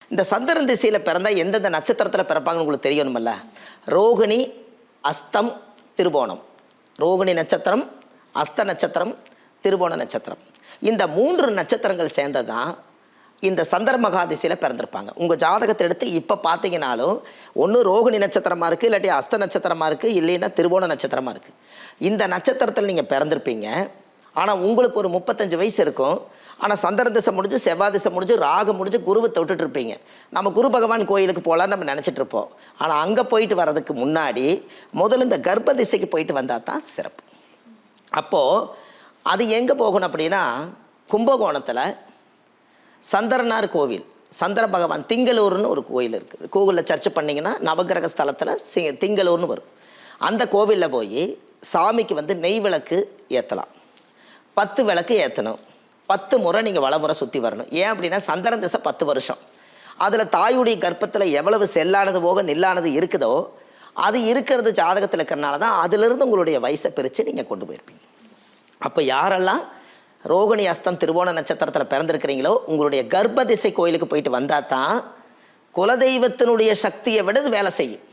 இந்த சந்திரன் திசையில் பிறந்தால் எந்தெந்த நட்சத்திரத்தில் பிறப்பாங்கன்னு உங்களுக்கு தெரியணுமல்ல. ரோகிணி, அஸ்தம், திருவோணம். ரோகிணி நட்சத்திரம், அஸ்த நட்சத்திரம், திருவோண நட்சத்திரம். இந்த 3 நட்சத்திரங்கள் சேர்ந்தது தான் இந்த சந்திர மகாதிசையில் பிறந்திருப்பாங்க. உங்கள் ஜாதகத்தை எடுத்து இப்போ பார்த்தீங்கன்னாலும் ஒன்று ரோகிணி நட்சத்திரமாக இருக்குது, இல்லாட்டி அஸ்த நட்சத்திரமாக இருக்குது, இல்லைன்னா திருவோண நட்சத்திரமாக இருக்குது. இந்த நட்சத்திரத்தில் நீங்கள் பிறந்திருப்பீங்க. ஆனால் உங்களுக்கு ஒரு 35 வயசு இருக்கும். ஆனால் சந்திர திசை முடிஞ்சு, செவ்வாய் திசை முடிஞ்சு, ராகு முடிஞ்சு, குருவை தொட்டுட்டு இருப்பீங்க. நம்ம குரு பகவான் கோயிலுக்கு போகலான்னு நம்ம நினச்சிட்டு இருப்போம். ஆனால் அங்கே போயிட்டு வர்றதுக்கு முன்னாடி முதல்ல இந்த கர்ப்ப திசைக்கு போயிட்டு வந்தால் தான் சிறப்பு. அப்போது அது எங்கே போகணும் அப்படின்னா, கும்பகோணத்தில் சந்திரனார் கோவில், சந்திர பகவான் திங்களூர்னு ஒரு கோயில் இருக்குது. கூகுளில் சர்ச் பண்ணிங்கன்னா நவகிரக ஸ்தலத்தில் திங்களூர்னு வரும். அந்த கோவிலில் போய் சாமிக்கு வந்து நெய் விளக்கு ஏற்றலாம். 10 விளக்கு ஏற்றணும். 10 முறை நீங்கள் வளமுறை சுற்றி வரணும். ஏன் அப்படின்னா சந்திரன் திசை 10 வருஷம். அதில் தாயுடைய கர்ப்பத்தில் எவ்வளவு செல்லானது போக நில்லானது இருக்குதோ அது இருக்கிறது ஜாதகத்தில் இருக்கிறனால தான் அதிலிருந்து உங்களுடைய வயசை பிரித்து நீங்கள் கொண்டு போயிருப்பீங்க. அப்போ யாரெல்லாம் ரோகிணி, அஸ்தம், திருவோண நட்சத்திரத்தில் பிறந்திருக்கிறீங்களோ உங்களுடைய கர்ப்ப திசை கோயிலுக்கு போயிட்டு வந்தால் தான் குலதெய்வத்தினுடைய சக்தியை விட வேலை செய்யும்.